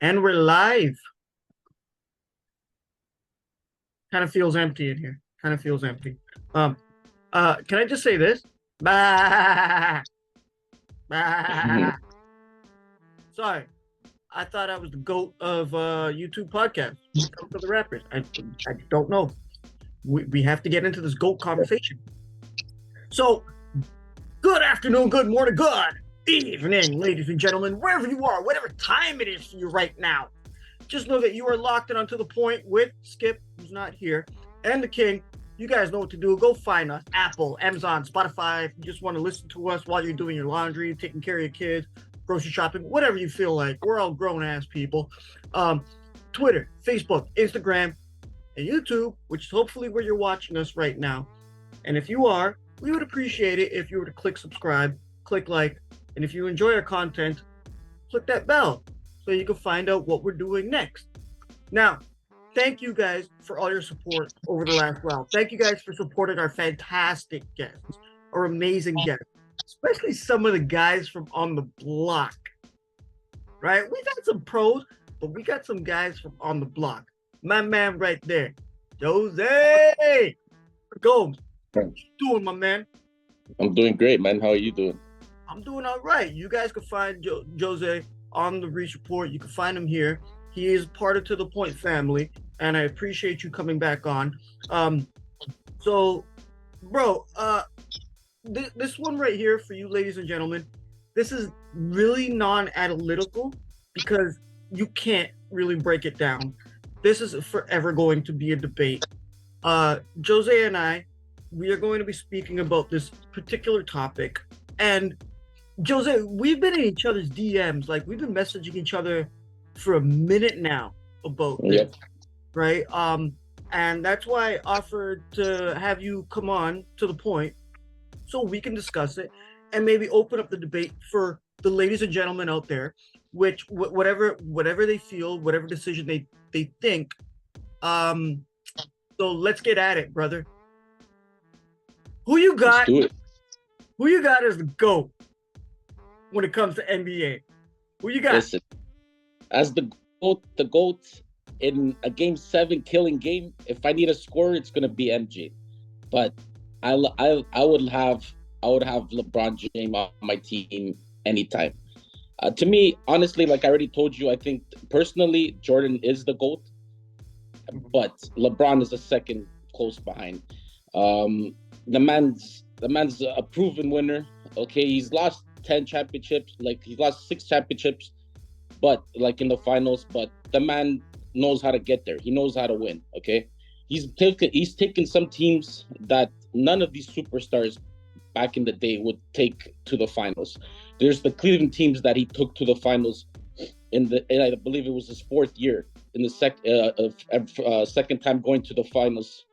And we're live. Kind of feels empty in here. Kind of feels empty. Um, can I just say this? Bah, bah. Sorry. I thought I was the GOAT of YouTube podcasts. When it comes to the rappers. I don't know. We have to get into this GOAT conversation. So, good afternoon, good morning, good evening, ladies and gentlemen, wherever you are, whatever time it is for you right now. Just know that you are locked in onto the point with Skip, who's not here, and the King. You guys know what to do. Go find us. Apple, Amazon, Spotify. If you just want to listen to us while you're doing your laundry, taking care of your kids, grocery shopping, whatever you feel like. We're all grown-ass people. Twitter, Facebook, Instagram, and YouTube, which is hopefully where you're watching us right now. And if you are, we would appreciate it if you were to click subscribe, click like, and if you enjoy our content, click that bell so you can find out what we're doing next. Now, thank you guys for all your support over the last while. Thank you guys for supporting our fantastic guests, our amazing guests, especially some of the guys from on the block, right? We've had some pros, but we got some guys from on the block. My man right there, Jose Gomes. How you doing, my man? I'm doing great, man. How are you doing? I'm doing all right. You guys can find Jose on the Reach Report. You can find him here. He is part of To The Point family, and I appreciate you coming back on. So, bro, this one right here for you, ladies and gentlemen, this is really non-analytical because you can't really break it down. This is forever going to be a debate. Jose and I, we are going to be speaking about this particular topic. And Jose, we've been in each other's DMs, like we've been messaging each other for a minute now about this, right? And that's why I offered to have you come on To The Point so we can discuss it and maybe open up the debate for the ladies and gentlemen out there, which whatever they feel, whatever decision they think. So let's get at it, brother. Who you got? Let's do it. Who you got as the GOAT when it comes to NBA? Who you got? Listen, as the GOAT in a Game 7 killing game, if I need a scorer, it's gonna be MJ. But I would have LeBron James on my team anytime. To me, honestly, like I already told you, I think personally Jordan is the GOAT, but LeBron is a second close behind. The man's a proven winner. Okay, he's lost 10 championships, like he's lost 6 championships, but like in the finals. But the man knows how to get there. He knows how to win. Okay, he's taken some teams that none of these superstars back in the day would take to the finals. There's the Cleveland teams that he took to the finals and I believe it was his 4th year in the second time going to the finals.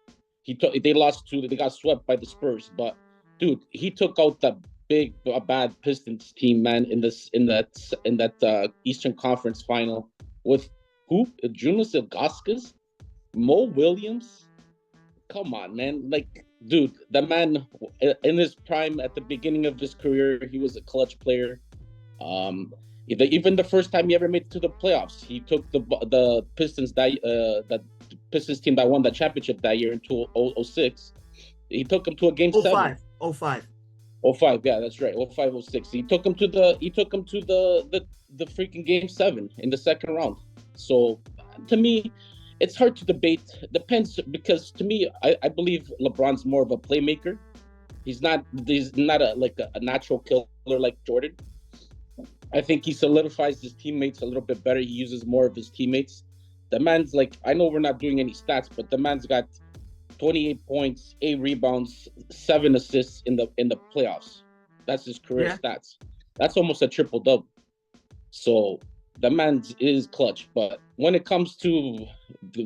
They got swept by the Spurs, but dude, he took out that big bad Pistons team, man, in that Eastern Conference final with who? Julius Ilgauskas, Mo Williams. Come on, man! Like, dude, the man in his prime at the beginning of his career, he was a clutch player. Even the first time he ever made it to the playoffs, he took the Pistons that Pistons team that won the championship that year in 2006. He took them to a game 7. 05. 05, yeah, that's right. 05, 06. He took them to the freaking game 7 in the second round. So to me, it's hard to debate. Depends, because to me, I believe LeBron's more of a playmaker. He's not a natural killer like Jordan. I think he solidifies his teammates a little bit better. He uses more of his teammates. The man's like, I know we're not doing any stats, but the man's got 28 points, 8 rebounds, 7 assists in the playoffs. That's his career stats. That's almost a triple-double. So the man is clutch. But when it comes to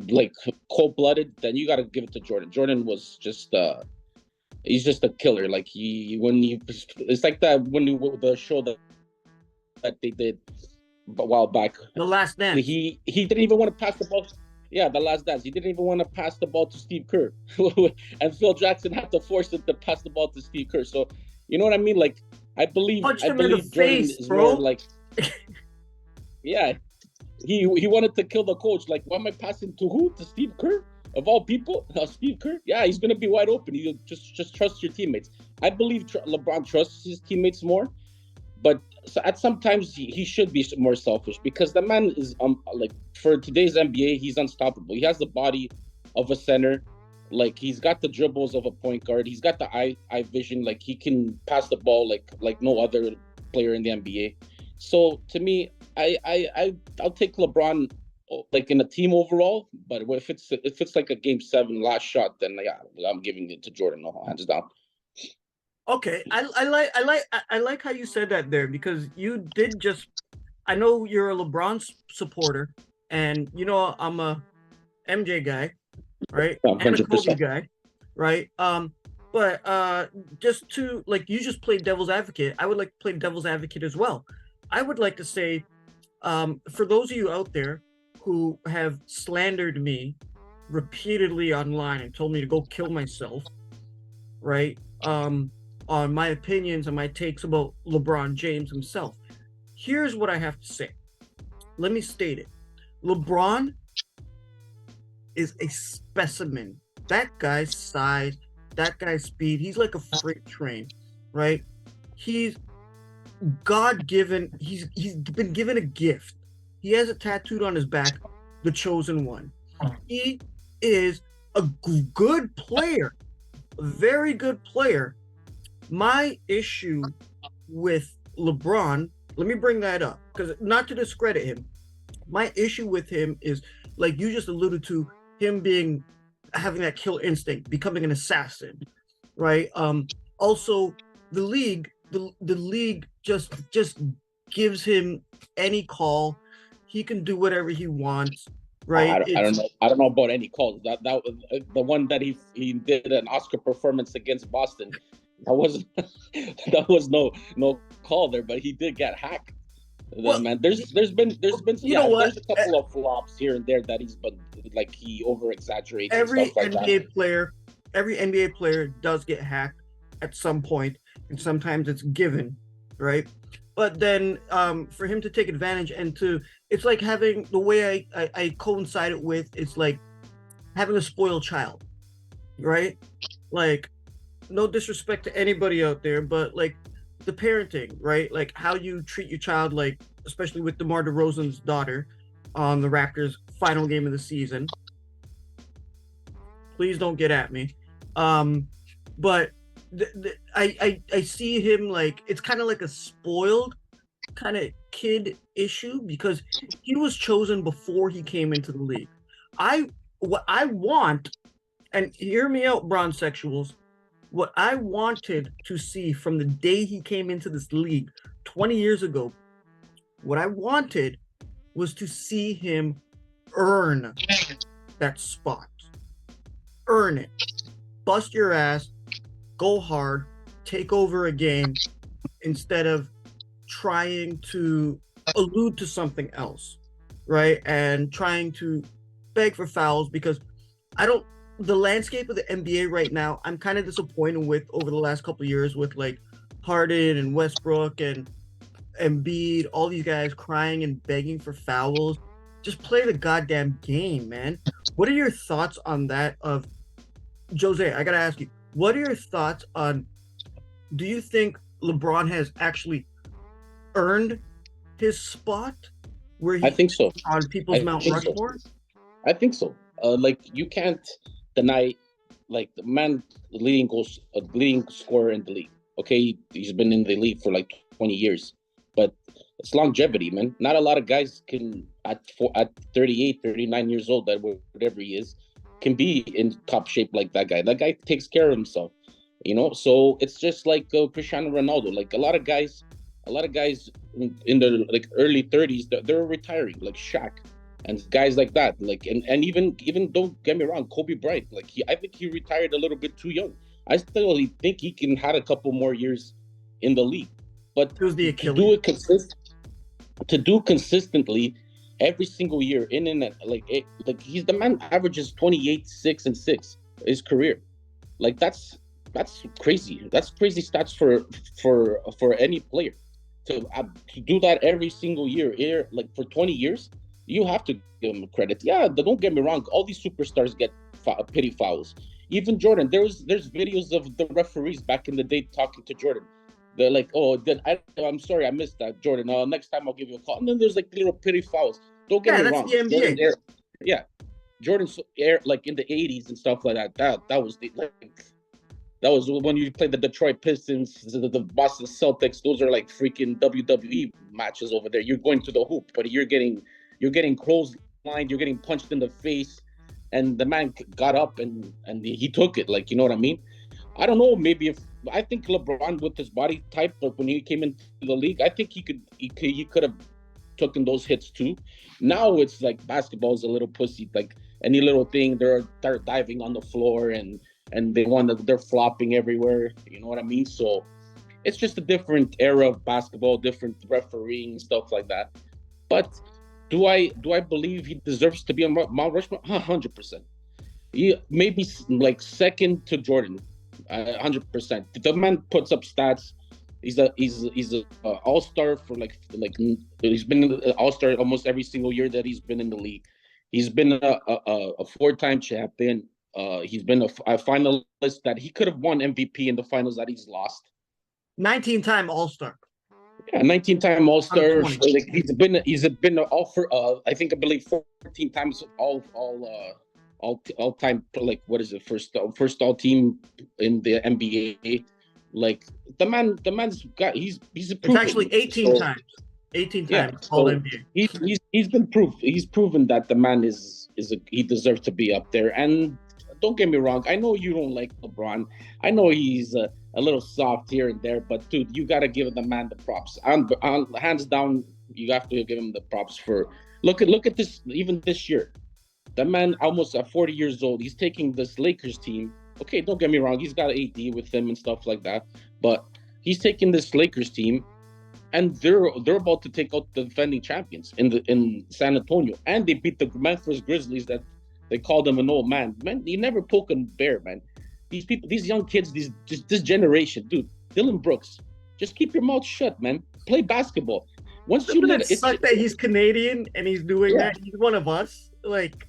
like cold-blooded, then you got to give it to Jordan. Jordan was just he's just a killer. Like it's like that the show that they did a while back. The Last Dance. He didn't even want to pass the ball. Yeah, The Last Dance. He didn't even want to pass the ball to Steve Kerr. And Phil Jackson had to force him to pass the ball to Steve Kerr. So, you know what I mean? Like, I believe Punched him in the Jordan face, is bro. more like, yeah, he wanted to kill the coach. Like, why am I passing to who? To Steve Kerr of all people? Steve Kerr? Yeah, he's gonna be wide open. You just trust your teammates. I believe LeBron trusts his teammates more, but at sometimes he should be more selfish because the man is like for today's NBA, he's unstoppable. He has the body of a center. Like he's got the dribbles of a point guard. He's got the eye vision. Like he can pass the ball like no other player in the NBA. So to me, I'll take LeBron like in a team overall. But if it's like a game 7 last shot, then yeah, I'm giving it to Jordan. No, hands down. Okay, I like how you said that there because you did just. I know you're a LeBron supporter, and you know I'm a MJ guy, right? And a Kobe 100%. guy, right? But just to like you just played devil's advocate. I would like to play devil's advocate as well. I would like to say, for those of you out there who have slandered me repeatedly online and told me to go kill myself, right? On my opinions and my takes about LeBron James himself. Here's what I have to say. Let me state it. LeBron is a specimen. That guy's size, that guy's speed, he's like a freight train, right? He's God-given. He's been given a gift. He has it tattooed on his back, the chosen one. He is a good player, a very good player. My issue with LeBron, let me bring that up because not to discredit him, my issue with him is like you just alluded to him having that kill instinct, becoming an assassin, right? Also the league just gives him any call. He can do whatever he wants, right? I don't know. I don't know about any calls. That was the one that he did an Oscar performance against Boston. That was that was no call there, but he did get hacked. Well, man, there's been you know what? There's a couple of flops here and there that he's been like he over exaggerates. Every stuff like every NBA player does get hacked at some point, and sometimes it's given, right? But then for him to take advantage and it's like having the way I coincide it with, it's like having a spoiled child, right? Like, no disrespect to anybody out there, but like the parenting, right? Like how you treat your child, like especially with DeMar DeRozan's daughter on the Raptors' final game of the season. Please don't get at me. But I see him like it's kind of like a spoiled kind of kid issue because he was chosen before he came into the league. What I want, and hear me out, Bronsexuals, what I wanted to see from the day he came into this league 20 years ago, what I wanted was to see him earn that spot. Earn it. Bust your ass, go hard, take over a game instead of trying to allude to something else, right? And trying to beg for fouls because the landscape of the NBA right now, I'm kind of disappointed with over the last couple of years with like Harden and Westbrook and Embiid, all these guys crying and begging for fouls. Just play the goddamn game, man. What are your thoughts on that? Of Jose, I gotta ask you, what are your thoughts on? Do you think LeBron has actually earned his spot where I think so. On people's Mount Rushmore? I think so. Like you can't deny, like the man leading scorer in the league. Okay, he's been in the league for like 20 years, but it's longevity, man. Not a lot of guys can at 38, 39 years old, that whatever he is, can be in top shape like that guy. That guy takes care of himself, you know. So it's just like Cristiano Ronaldo. Like a lot of guys in the like early 30s, they're retiring, like Shaq. And guys like that, like and even don't get me wrong, Kobe Bryant, like I think he retired a little bit too young. I still think he can had a couple more years in the league, but to do consistently every single year in and like he's the man averages 28, 6 and 6 his career. Like that's crazy. That's crazy stats for any player to do that every single year, like for 20 years. You have to give him credit. Yeah, don't get me wrong. All these superstars get pity fouls. Even Jordan. There's videos of the referees back in the day talking to Jordan. They're like, "Oh, I'm sorry, I missed that, Jordan. Next time I'll give you a call." And then there's like little pity fouls. Don't get Yeah, me that's wrong. the NBA. Yeah, Jordan's air like in the '80s and stuff like that. That was the like that was when you played the Detroit Pistons, the Boston Celtics. Those are like freaking WWE matches over there. You're going to the hoop, but you're getting clotheslined, you're getting punched in the face, and the man got up and he took it. Like, you know what I mean? I don't know. Maybe if I think LeBron with his body type, but when he came into the league, I think he could have taken those hits too. Now it's like basketball is a little pussy. Like any little thing, they're diving on the floor and they're flopping everywhere. You know what I mean? So it's just a different era of basketball, different refereeing stuff like that. But do I believe he deserves to be on Mount Rushmore? 100%. He maybe like second to Jordan, 100%. The man puts up stats. He's a all-star for like he's been an all-star almost every single year that he's been in the league. He's been a four-time champion. He's been a finalist that he could have won MVP in the finals that he's lost. 19-time All-Star. Yeah, 19-time All-Star. Like he's been all for I believe 14 times all time, like what is it, first all team in the NBA. Like the man's got he's It's proven. actually 18 So, times. 18 yeah, times All so NBA. he's been proved. He's proven that the man he deserves to be up there. And don't get me wrong, I know you don't like LeBron. I know he's a little soft here and there, but dude, you gotta give the man the props. Hands down, you have to give him the props for look at this. Even this year, that man almost at 40 years old, he's taking this Lakers team. Okay, don't get me wrong, he's got AD with him and stuff like that, but he's taking this Lakers team and they're about to take out the defending champions in San Antonio, and they beat the Memphis Grizzlies that they called them an old man. Man, you never poke a bear, man. These people, these young kids, this generation, dude. Dylan Brooks, just keep your mouth shut, man. Play basketball. Once you Doesn't let it it, suck that he's Canadian and he's doing that? He's one of us. Like,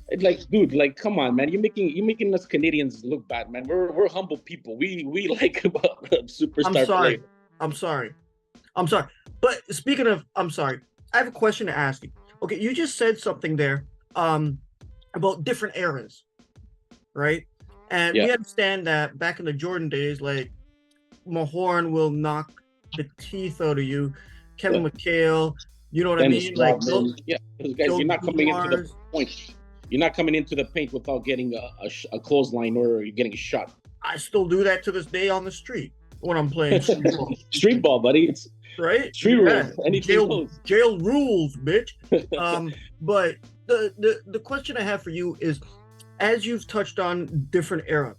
dude, like, come on, man. You're making us Canadians look bad, man. We're humble people. We like superstar I'm sorry. players. I'm sorry. But speaking of, I'm sorry. I have a question to ask you. Okay, you just said something there about different eras, right? And we understand that back in the Jordan days, like Mahorn will knock the teeth out of you, Kevin McHale, you know what Dennis I mean? Like those guys, you're not coming into the Dumars. point. You're not coming into the paint without getting a clothesline or you're getting a shot. I still do that to this day on the street when I'm playing street ball. Street ball, buddy. It's Right? street rules. Anything goes. Jail rules, bitch. But the question I have for you is, as you've touched on different era,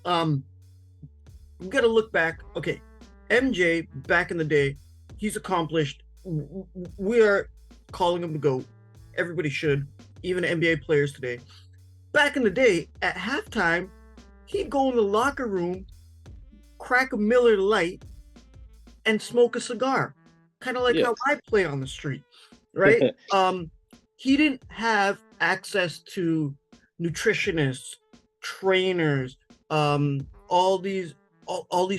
we got to look back. Okay, MJ back in the day, he's accomplished. We are calling him the GOAT. Everybody should, even NBA players today. Back in the day, at halftime, he'd go in the locker room, crack a Miller Lite, and smoke a cigar, kind of like how I play on the street, right? He didn't have access to nutritionists, trainers, all these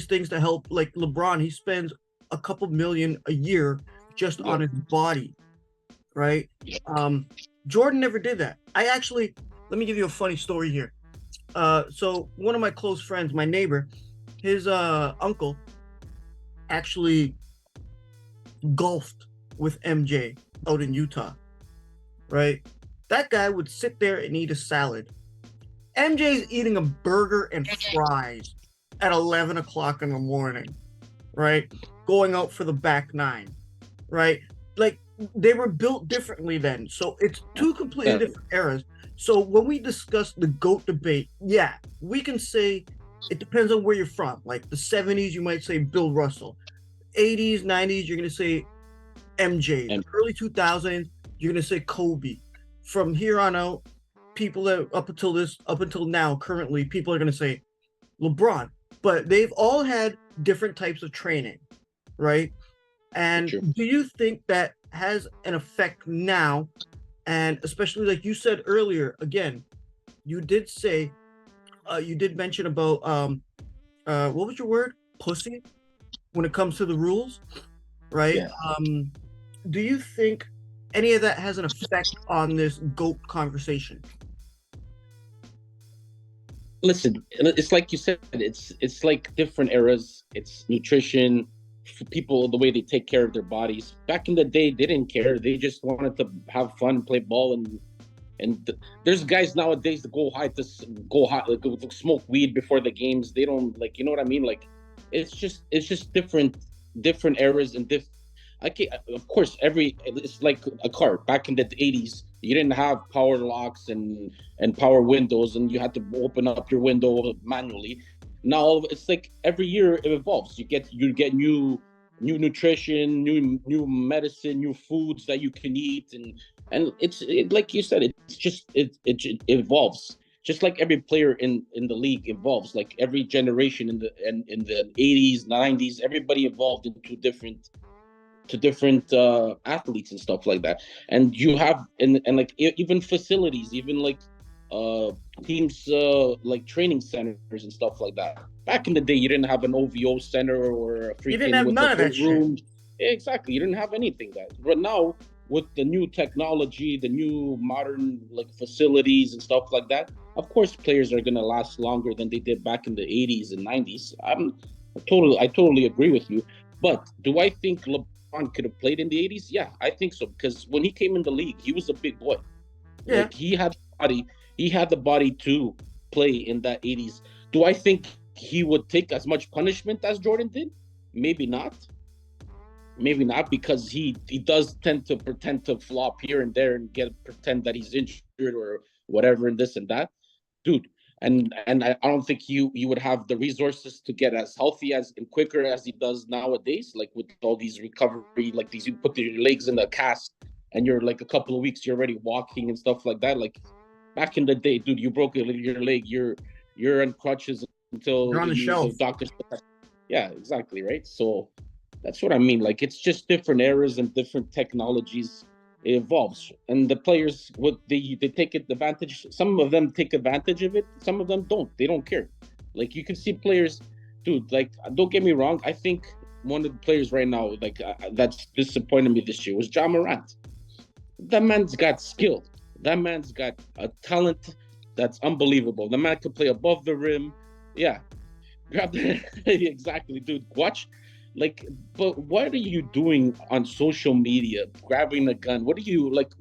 things to help. Like LeBron, he spends a couple million a year just on his body, right? Jordan never did that. Let me give you a funny story here. So one of my close friends, my neighbor, his uncle actually golfed with MJ out in Utah, right? That guy would sit there and eat a salad. MJ's eating a burger and fries at 11 o'clock in the morning, right? Going out for the back nine, right? Like, they were built differently then. So it's two completely different eras. So when we discuss the GOAT debate, yeah, we can say it depends on where you're from. Like the 70s, you might say Bill Russell. 80s, 90s, you're going to say MJ. The early 2000s, you're going to say Kobe. From here on out, people that up until now, currently, people are going to say LeBron. But they've all had different types of training, right? And do you think that has an effect now And especially like you said earlier, again, you did say, you did mention about what was your word? Pussy. When it comes to the rules, right? Yeah. Do you think any of that has an effect on this GOAT conversation? Listen, it's like you said, it's like different eras. It's nutrition, people, the way they take care of their bodies. Back in the day, they didn't care. They just wanted to have fun, play ball, and there's guys nowadays that go high, like, smoke weed before the games. They don't, like, you know what I mean? Like, it's just different eras and of course, it's like a car. Back in the 80s, you didn't have power locks and power windows, and you had to open up your window manually. Now it's like every year it evolves. You get new nutrition, new medicine, new foods that you can eat, and like you said, it evolves. Just like every player in the league evolves, like every generation in the 80s, 90s, everybody evolved into different athletes and stuff like that. And you have and like even facilities, even like teams, like training centers and stuff like that. Back in the day, you didn't have an OVO center or a You didn't freaking have with none the of that weight shit. room. Exactly, you didn't have anything that. But now with the new technology, the new modern like facilities and stuff like that, of course players are gonna last longer than they did back in the 80s and 90s. I totally agree with you. But do I think LeBron could have played in the 80s? Yeah, I think so, because when he came in the league, he was a big boy. Yeah. Like he had the body to play in that 80s. Do I think he would take as much punishment as Jordan did? Maybe not. Maybe not, because he does tend to pretend to flop here and there and pretend that he's injured or whatever and this and that, dude. And I don't think you would have the resources to get as healthy as and quicker as he does nowadays, like with all these recovery, like these, you put your legs in a cast and you're like a couple of weeks you're already walking and stuff like that. Like back in the day, dude, you broke your leg, you're on crutches You're until on the the shelf. doctor. Yeah, exactly, right. So that's what I mean. Like it's just different eras and different technologies. It evolves, and the players, what they take advantage. Some of them take advantage of it. Some of them don't. They don't care. Like you can see players, dude. Like don't get me wrong. I think one of the players right now, like that's disappointed me this year, was Ja Morant. That man's got skill. That man's got a talent that's unbelievable. The man can play above the rim. Yeah, grab the exactly, dude. Watch, like, but what are you doing on social media? Grabbing a gun. What are you like,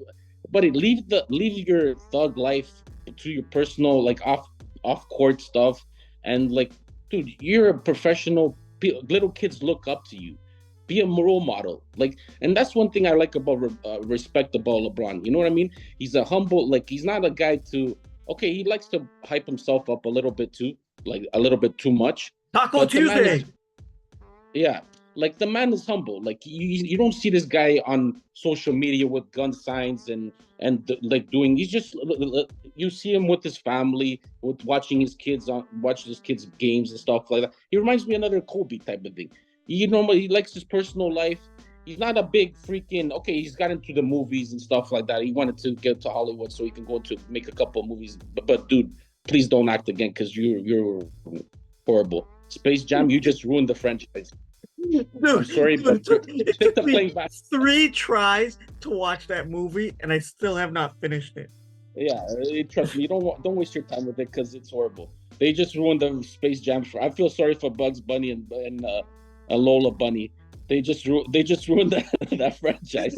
buddy? Leave your thug life to your personal, like off court stuff, and like, dude, you're a professional. Little kids look up to you. Be a role model, like, and that's one thing I like about respect about LeBron. You know what I mean? He's a humble, like, he's not a guy to. Okay, he likes to hype himself up a little bit too, like a little bit too much. Taco But the man Tuesday. is, yeah, like the man is humble. Like you don't see this guy on social media with gun signs and like doing. He's just, you see him with his family, with watching his kids games and stuff like that. He reminds me of another Kobe type of thing. He likes his personal life. He's not a big freaking, okay. He's got into the movies and stuff like that. He wanted to get to Hollywood so he can go to make a couple of movies. But dude, please don't act again, because you're horrible. Space Jam, you just ruined the franchise. Dude, I'm sorry, but it stick took to me playing back. 3 tries to watch that movie, and I still have not finished it. Yeah, trust me, you don't waste your time with it, because it's horrible. They just ruined the Space Jam. I feel sorry for Bugs Bunny and Lola Bunny. They just ruined that franchise.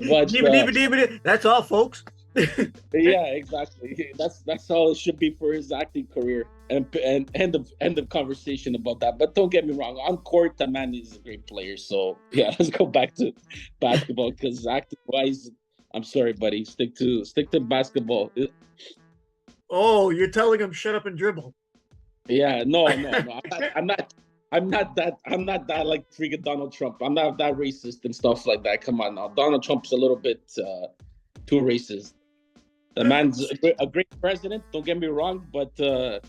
But That's all, folks. yeah, exactly. That's how it should be for his acting career. And end of conversation about that. But don't get me wrong, on court, the man is a great player. So yeah, let's go back to basketball, because acting wise, I'm sorry, buddy. Stick to basketball. Oh, you're telling him shut up and dribble. Yeah, no. I'm not that like freaking Donald Trump. I'm not that racist and stuff like that. Come on now. Donald Trump's a little bit too racist. The man's a great president. Don't get me wrong, but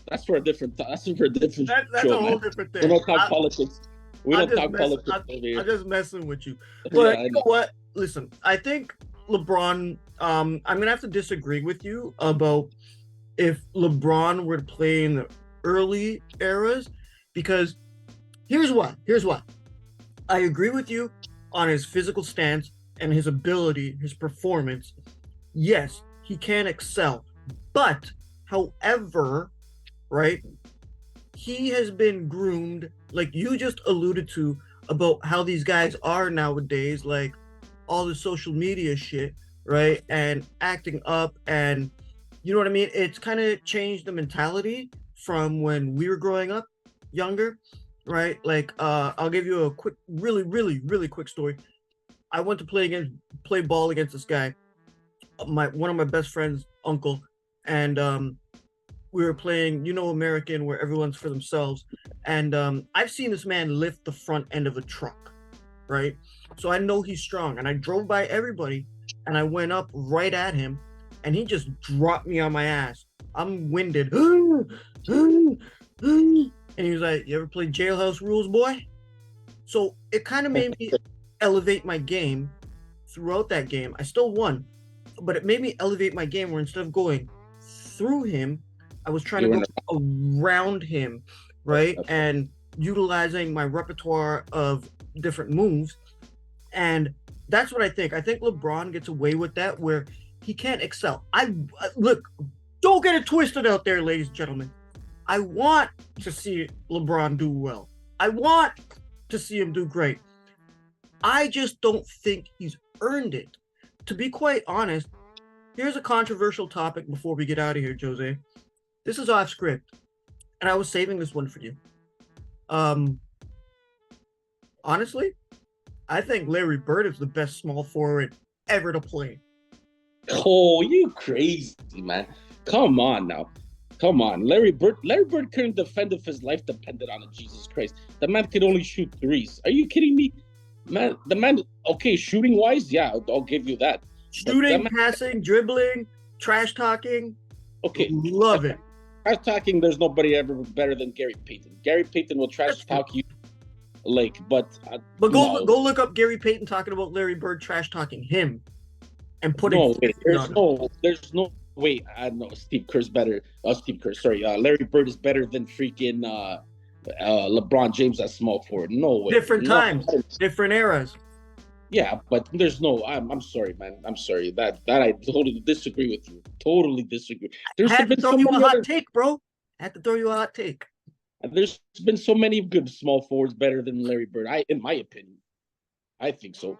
that's for a different That's show, a whole different thing. We don't talk politics. We don't talk politics over here. I'm just messing with you. But Yeah, you know what? Listen, I think LeBron. I'm gonna have to disagree with you about if LeBron were to play in the early eras, because here's what. Here's what. I agree with you on his physical stance and his ability, his performance. Yes, he can excel, but however, right? He has been groomed, like you just alluded to, about how these guys are nowadays, like all the social media shit, right? And acting up, and you know what I mean? It's kind of changed the mentality from when we were growing up younger, right? Like I'll give you a quick, really quick story. I went to play ball against this guy, my one of my best friend's uncle, and we were playing, American, where everyone's for themselves. And I've seen this man lift the front end of a truck, right? So I know he's strong. And I drove by everybody and I went up right at him and he just dropped me on my ass. I'm winded. And he was like, "You ever play Jailhouse Rules, boy?" So it kind of made me elevate my game throughout that game. I still won, but it made me elevate my game where instead of going through him, I was trying to go around him, right? And utilizing my repertoire of different moves. And that's what I think. I think LeBron gets away with that where he can't excel. Look, don't get it twisted out there, ladies and gentlemen. I want to see LeBron do well. I want to see him do great. I just don't think he's earned it. To be quite honest, here's a controversial topic before we get out of here, Jose. This is off script, and I was saving this one for you. Honestly, I think Larry Bird is the best small forward ever to play. Oh, you crazy, man. Come on now. Come on. Larry Bird couldn't defend if his life depended on it, Jesus Christ. The man could only shoot threes. Are you kidding me? Man, okay, shooting wise, yeah, I'll give you that. Shooting, passing, dribbling, trash talking. Okay. Love it. Trash talking, there's nobody ever better than Gary Payton. Gary Payton will trash talk you, but go look up Gary Payton talking about Larry Bird trash talking him, and putting. There's no way. I know Steve Kerr's better. Steve Kerr, sorry. Larry Bird is better than freaking LeBron James at small forward. No way. Different times, different eras. Yeah, but there's no. I'm sorry, man. I'm sorry. That I totally disagree with you. Totally disagree. I had to throw you a hot take, bro. I had to throw you a hot take. There's been so many good small forwards better than Larry Bird. In my opinion, I think so.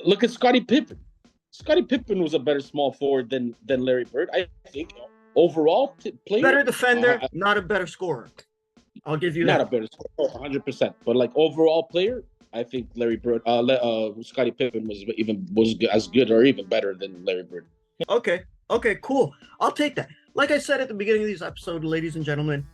Look at Scottie Pippen. Scottie Pippen was a better small forward than Larry Bird. I think overall player, better defender, not a better scorer. I'll give you not that. Not a better scorer, 100%. But like overall player, I think Larry Bird, Scottie Pippen was as good or even better than Larry Bird. Okay, cool. I'll take that. Like I said at the beginning of this episode, ladies and gentlemen,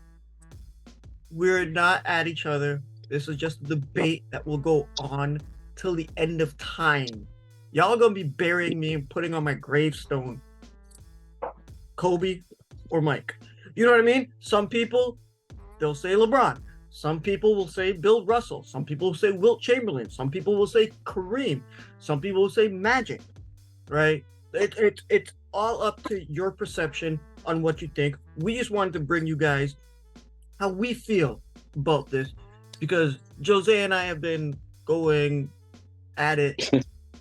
we're not at each other. This is just a debate that will go on till the end of time. Y'all are gonna be burying me and putting on my gravestone Kobe or Mike. You know what I mean? Some people, they'll say LeBron. Some people will say Bill Russell. Some people will say Wilt Chamberlain. Some people will say Kareem. Some people will say Magic, right? It's all up to your perception on what you think. We just wanted to bring you guys how we feel about this, because Jose and I have been going at it.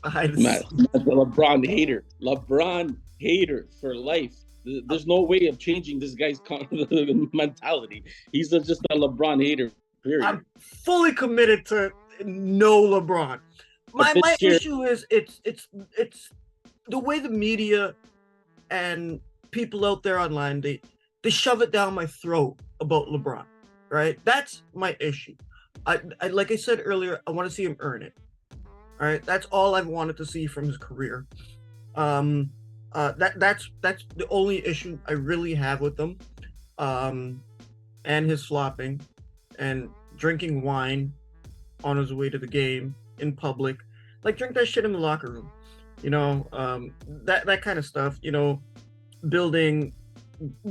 LeBron hater for life. There's no way of changing this guy's mentality. He's just a LeBron hater, period. I'm fully committed to no LeBron. My issue is it's the way the media and people out there online, they shove it down my throat about LeBron, right? That's my issue. I like I said earlier, I want to see him earn it. All right, that's all I've wanted to see from his career. That's the only issue I really have with him, and his flopping and drinking wine on his way to the game in public. Like, drink that shit in the locker room, that kind of stuff.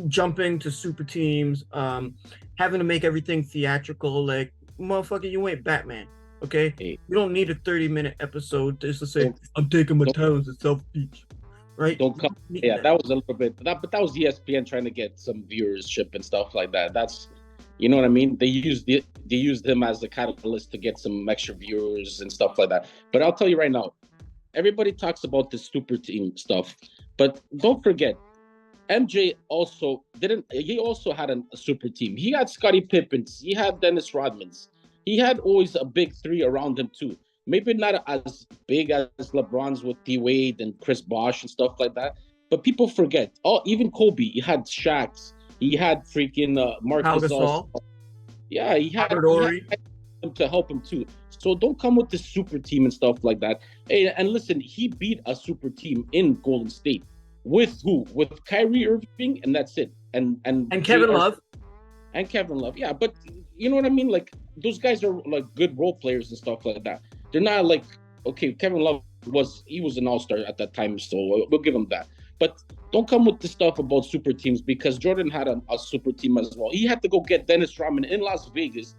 Jumping to super teams, having to make everything theatrical. Like, motherfucker, you ain't Batman. Okay, Hey, you don't need a 30-minute episode just to say don't, I'm taking my don't, talents to self-teach, right? don't You come. don't need Yeah, that. that was a little bit. But that was ESPN trying to get some viewership and stuff like that. That's, you know what I mean. They used him as a catalyst to get some extra viewers and stuff like that. But I'll tell you right now, everybody talks about the super team stuff, but don't forget, MJ also didn't. He also had a super team. He had Scottie Pippins. He had Dennis Rodmans. He had always a big three around him too. Maybe not as big as LeBron's with D-Wade and Chris Bosh and stuff like that. But people forget. Oh, even Kobe. He had Shaqs. He had freaking Pau Marcus All. Gasol, Yeah, Robert he had Horry. him to help him too. So don't come with this super team and stuff like that. Hey, and listen, he beat a super team in Golden State with who? With Kyrie Irving, and that's it. And Kevin Love. and Kevin Love. Yeah, but you know what I mean? Like those guys are like good role players and stuff like that. They're not like, okay, Kevin Love was an all-star at that time, so we'll give him that. But don't come with the stuff about super teams because Jordan had a super team as well. He had to go get Dennis Rodman in Las Vegas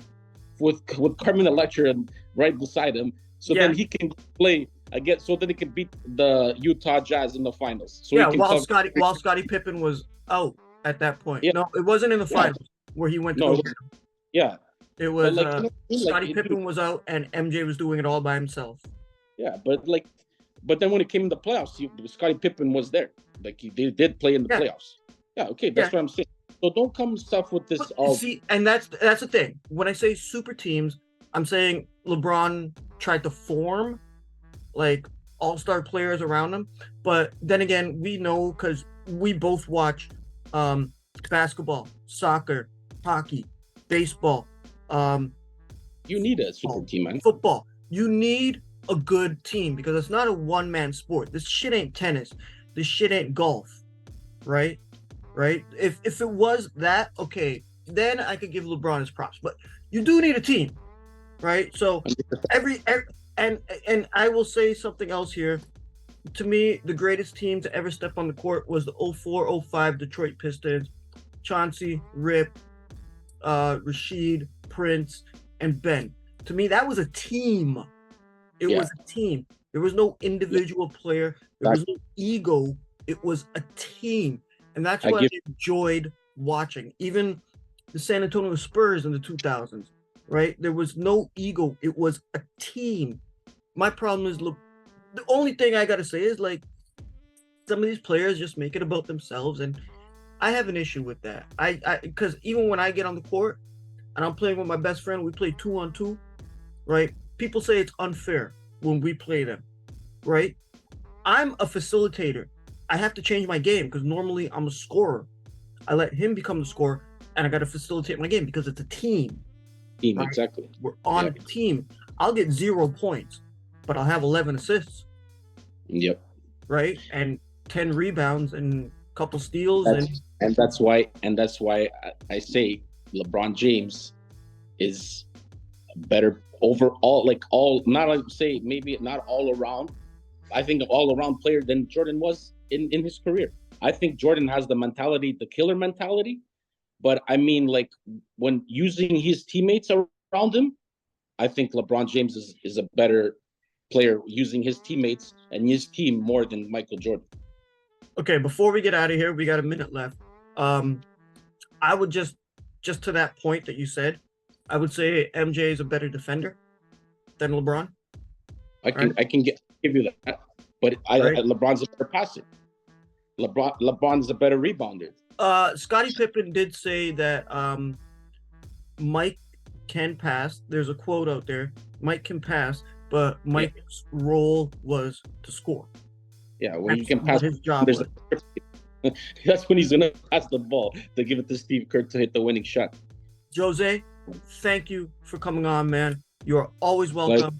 with Carmen Electra and right beside him, so Yeah, then he can play again, so that he can beat the Utah Jazz in the finals. So yeah. he can cover. While Scottie Pippen was out at that point. Yeah, No, it wasn't in the yeah, finals where he went to no, go get him. yeah, It but was like you know, Scottie like Pippen was out and MJ was doing it all by himself. yeah, but then when it came in the playoffs, Scottie Pippen was there. Like they did play in the Yeah, playoffs. Yeah, okay, yeah. that's what I'm saying. So don't come stuff with this But all. see, and that's the thing. When I say super teams, I'm saying LeBron tried to form like all-star players around him. But then again, we know because we both watch basketball, soccer, hockey, baseball, um, You need a super team, man. football. You need a good team because it's not a one-man sport. This shit ain't tennis. This shit ain't golf, right? Right? If it was that, okay, then I could give LeBron his props. But you do need a team, right? So every and I will say something else here. To me, the greatest team to ever step on the court was the 04-05 Detroit Pistons. Chauncey, Rip, Rashid, Prince, and Ben. To me, that was a team. It Yeah, was a team. There was no individual player. There was no ego. It was a team. And that's I what I give. enjoyed watching. Even the San Antonio Spurs in the 2000s, right? There was no ego. It was a team. My problem is, look, the only thing I got to say is like some of these players just make it about themselves. And I have an issue with that. Because even when I get on the court and I'm playing with my best friend, we play 2-on-2, right? People say it's unfair when we play them, right? I'm a facilitator. I have to change my game because normally I'm a scorer. I let him become the scorer, and I got to facilitate my game because it's a team. Team, Right? exactly. We're on a team. I'll get 0 points, but I'll have 11 assists, Yep. right? And 10 rebounds and a couple steals. And that's why I say LeBron James is better overall, like all, not like say maybe not all around. I think an all around player than Jordan was in his career. I think Jordan has the mentality, the killer mentality. But I mean, like when using his teammates around him, I think LeBron James is a better player using his teammates and his team more than Michael Jordan. Okay, before we get out of here, we got a minute left. I would just to that point that you said, I would say MJ is a better defender than LeBron. I can give you that, but LeBron's a better passer. LeBron's a better rebounder. Scottie Pippen did say that Mike can pass. There's a quote out there. Mike can pass, but Mike's role was to score. Yeah, when you can pass, his job was. That's when he's gonna pass the ball to give it to Steve Kerr to hit the winning shot. Jose, thank you for coming on, man. You're always welcome.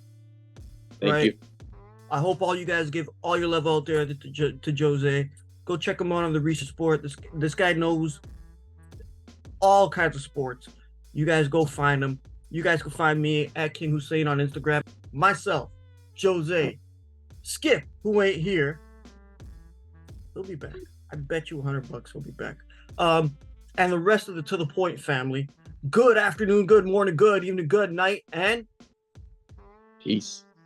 Thank you. I hope all you guys give all your love out there to Jose. Go check him out on the Research Sport. This guy knows all kinds of sports. You guys go find him. You guys can find me at King Hussein on Instagram. Myself, Jose, Skip, who ain't here. He'll be back. I bet you $100 he'll be back. And the rest of the To The Point family. Good afternoon, good morning, good evening, good night, and Peace.